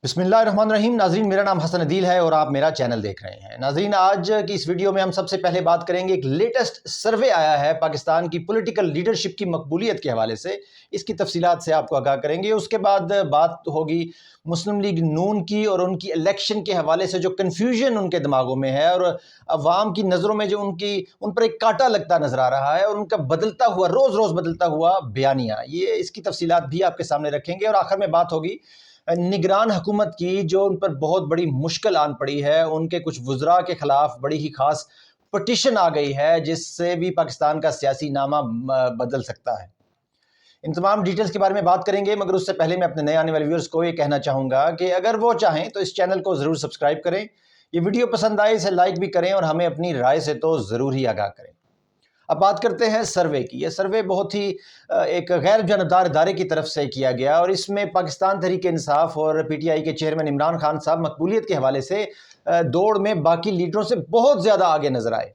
بسم اللہ الرحمن الرحیم۔ ناظرین، میرا نام حسن عدیل ہے اور آپ میرا چینل دیکھ رہے ہیں۔ ناظرین، آج کی اس ویڈیو میں ہم سب سے پہلے بات کریں گے، ایک لیٹسٹ سروے آیا ہے پاکستان کی پولیٹیکل لیڈرشپ کی مقبولیت کے حوالے سے، اس کی تفصیلات سے آپ کو آگاہ کریں گے۔ اس کے بعد بات ہوگی مسلم لیگ نون کی اور ان کی الیکشن کے حوالے سے جو کنفیوژن ان کے دماغوں میں ہے اور عوام کی نظروں میں جو ان پر ایک کانٹا لگتا نظر آ رہا ہے، اور ان کا بدلتا ہوا روز روز بدلتا ہوا بیانیہ، یہ اس کی تفصیلات بھی آپ کے سامنے رکھیں گے۔ اور آخر میں بات ہوگی نگران حکومت کی، جو ان پر بہت بڑی مشکل آن پڑی ہے، ان کے کچھ وزراء کے خلاف بڑی ہی خاص پٹیشن آ گئی ہے، جس سے بھی پاکستان کا سیاسی نامہ بدل سکتا ہے۔ ان تمام ڈیٹیلز کے بارے میں بات کریں گے، مگر اس سے پہلے میں اپنے نئے آنے والے ویورز کو یہ کہنا چاہوں گا کہ اگر وہ چاہیں تو اس چینل کو ضرور سبسکرائب کریں، یہ ویڈیو پسند آئے اسے لائک بھی کریں اور ہمیں اپنی رائے سے تو ضرور ہی آگاہ کریں۔ اب بات کرتے ہیں سروے کی۔ یہ سروے بہت ہی ایک غیر جانبدار ادارے کی طرف سے کیا گیا، اور اس میں پاکستان تحریک انصاف اور پی ٹی آئی کے چیئرمین عمران خان صاحب مقبولیت کے حوالے سے دوڑ میں باقی لیڈروں سے بہت زیادہ آگے نظر آئے۔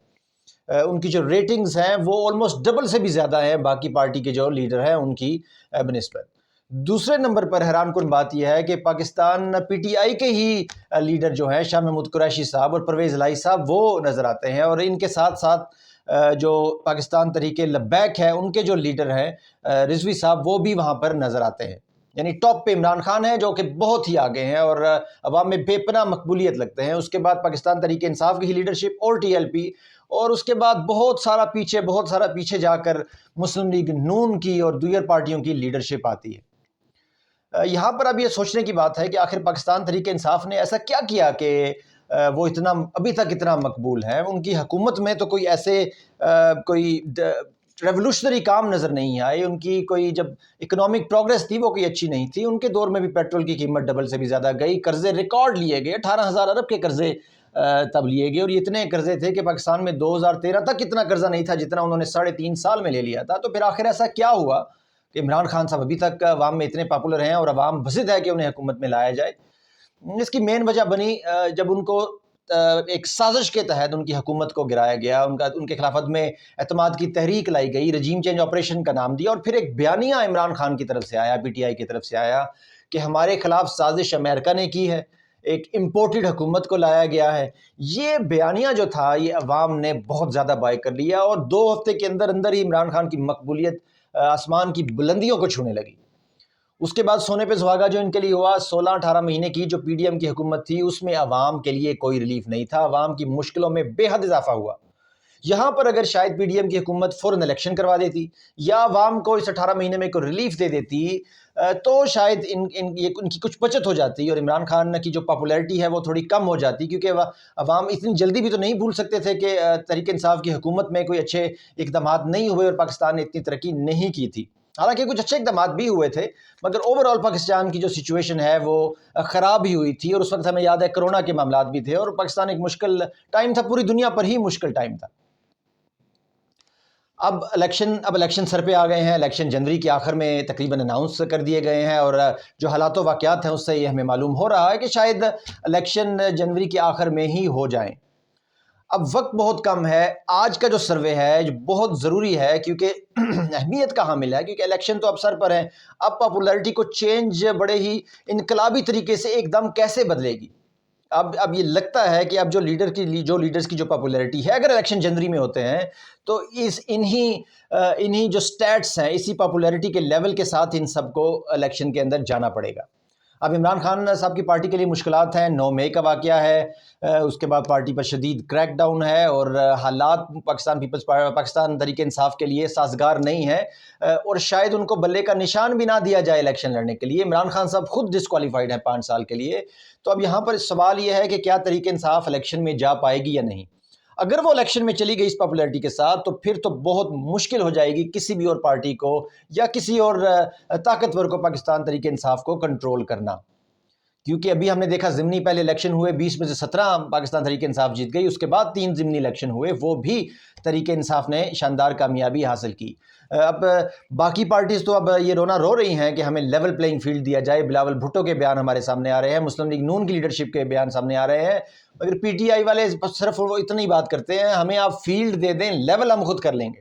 ان کی جو ریٹنگز ہیں وہ آلموسٹ ڈبل سے بھی زیادہ ہیں باقی پارٹی کے جو لیڈر ہیں ان کی بنسبت۔ دوسرے نمبر پر حیران کن بات یہ ہے کہ پاکستان پی ٹی آئی کے ہی لیڈر جو ہیں شاہ محمود قریشی صاحب اور پرویز الہی صاحب وہ نظر آتے ہیں، اور ان کے ساتھ ساتھ جو پاکستان تحریک لبیک ہے ان کے جو لیڈر ہیں رضوی صاحب وہ بھی وہاں پر نظر آتے ہیں۔ یعنی ٹاپ پہ عمران خان ہے جو کہ بہت ہی آگے ہیں اور عوام میں بے پناہ مقبولیت لگتے ہیں۔ اس کے بعد پاکستان تحریک انصاف کی لیڈرشپ اور ٹی ایل پی، اور اس کے بعد بہت سارا پیچھے جا کر مسلم لیگ نون کی اور دیگر پارٹیوں کی لیڈرشپ آتی ہے۔ یہاں پر اب یہ سوچنے کی بات ہے کہ آخر پاکستان تحریک انصاف نے ایسا کیا کیا کہ وہ ابھی تک اتنا مقبول ہے۔ ان کی حکومت میں تو کوئی ایسے کوئی ریولوشنری کام نظر نہیں آئے، ان کی کوئی جب اکنامک پروگریس تھی وہ کوئی اچھی نہیں تھی۔ ان کے دور میں بھی پیٹرول کی قیمت ڈبل سے بھی زیادہ گئی، قرضے ریکارڈ لیے گئے، 18,000 ارب کے قرضے تب لیے گئے، اور یہ اتنے قرضے تھے کہ پاکستان میں 2013 تک اتنا قرضہ نہیں تھا جتنا انہوں نے 3.5 سال میں لے لیا تھا۔ تو پھر آخر ایسا کیا ہوا کہ عمران خان صاحب ابھی تک عوام میں اتنے پاپولر ہیں اور عوام بسد ہے کہ انہیں حکومت میں لایا جائے؟ اس کی مین وجہ بنی جب ان کو ایک سازش کے تحت ان کی حکومت کو گرایا گیا، ان کے خلافت میں اعتماد کی تحریک لائی گئی، رجیم چینج آپریشن کا نام دیا، اور پھر ایک بیانیہ عمران خان کی طرف سے آیا، پی ٹی آئی کی طرف سے آیا کہ ہمارے خلاف سازش امریکہ نے کی ہے، ایک امپورٹڈ حکومت کو لایا گیا ہے۔ یہ بیانیہ جو تھا یہ عوام نے بہت زیادہ بائی کر لیا، اور 2 ہفتے کے اندر اندر ہی عمران خان کی مقبولیت آسمان کی بلندیوں کو چھونے لگی۔ اس کے بعد سونے پہ سہاگا جو ان کے لیے ہوا، 16-18 مہینے کی جو پی ڈی ایم کی حکومت تھی اس میں عوام کے لیے کوئی ریلیف نہیں تھا، عوام کی مشکلوں میں بے حد اضافہ ہوا۔ یہاں پر اگر شاید پی ڈی ایم کی حکومت فوراً الیکشن کروا دیتی یا عوام کو اس 18 مہینے میں کوئی ریلیف دے دیتی تو شاید ان کی کچھ بچت ہو جاتی، اور عمران خان کی جو پاپولیرٹی ہے وہ تھوڑی کم ہو جاتی، کیونکہ عوام اتنی جلدی بھی تو نہیں بھول سکتے تھے کہ تحریک انصاف کی حکومت میں کوئی اچھے اقدامات نہیں ہوئے اور پاکستان نے اتنی ترقی نہیں کی تھی۔ حالانکہ کچھ اچھے اقدامات بھی ہوئے تھے، مگر اوورآل پاکستان کی جو سچویشن ہے وہ خراب ہی ہوئی تھی، اور اس وقت ہمیں یاد ہے کرونا کے معاملات بھی تھے، اور پاکستان ایک مشکل ٹائم تھا، پوری دنیا پر ہی مشکل ٹائم تھا۔ اب الیکشن سر پہ آ گئے ہیں، الیکشن جنوری کے آخر میں تقریباً اناؤنس کر دیے گئے ہیں، اور جو حالات و واقعات ہیں اس سے یہ ہمیں معلوم ہو رہا ہے کہ شاید الیکشن جنوری کے آخر میں ہی ہو جائیں۔ اب وقت بہت کم ہے، آج کا جو سروے ہے جو بہت ضروری ہے کیونکہ اہمیت کا حامل ہے، کیونکہ الیکشن تو اب سر پر ہیں۔ اب پاپولیرٹی کو چینج بڑے ہی انقلابی طریقے سے ایک دم کیسے بدلے گی؟ اب یہ لگتا ہے کہ اب جو لیڈرز کی جو پاپولیرٹی ہے، اگر الیکشن جنوری میں ہوتے ہیں تو انہی جو سٹیٹس ہیں، اسی پاپولیرٹی کے لیول کے ساتھ ان سب کو الیکشن کے اندر جانا پڑے گا۔ اب عمران خان صاحب کی پارٹی کے لیے مشکلات ہیں، 9 مئی کا واقعہ ہے، اس کے بعد پارٹی پر شدید کریک ڈاؤن ہے، اور حالات پاکستان تحریک انصاف کے لیے سازگار نہیں ہے، اور شاید ان کو بلے کا نشان بھی نہ دیا جائے الیکشن لڑنے کے لیے۔ عمران خان صاحب خود ڈسکوالیفائڈ ہیں 5 سال کے لیے۔ تو اب یہاں پر سوال یہ ہے کہ کیا تحریک انصاف الیکشن میں جا پائے گی یا نہیں؟ اگر وہ الیکشن میں چلی گئی اس پاپولیرٹی کے ساتھ تو پھر تو بہت مشکل ہو جائے گی کسی بھی اور پارٹی کو یا کسی اور طاقتور کو پاکستان تحریک انصاف کو کنٹرول کرنا، کیونکہ ابھی ہم نے دیکھا ضمنی پہلے الیکشن ہوئے، 20 میں سے 17 پاکستان تحریک انصاف جیت گئی، اس کے بعد 3 ضمنی الیکشن ہوئے، وہ بھی تحریک انصاف نے شاندار کامیابی حاصل کی۔ اب باقی پارٹیز تو اب یہ رونا رو رہی ہیں کہ ہمیں لیول پلینگ فیلڈ دیا جائے، بلاول بھٹو کے بیان ہمارے سامنے آ رہے ہیں، مسلم لیگ نون کی لیڈرشپ کے بیان سامنے آ رہے ہیں، مگر پی ٹی آئی والے صرف وہ اتنی بات کرتے ہیں، ہمیں آپ فیلڈ دے دیں، لیول ہم خود کر لیں گے۔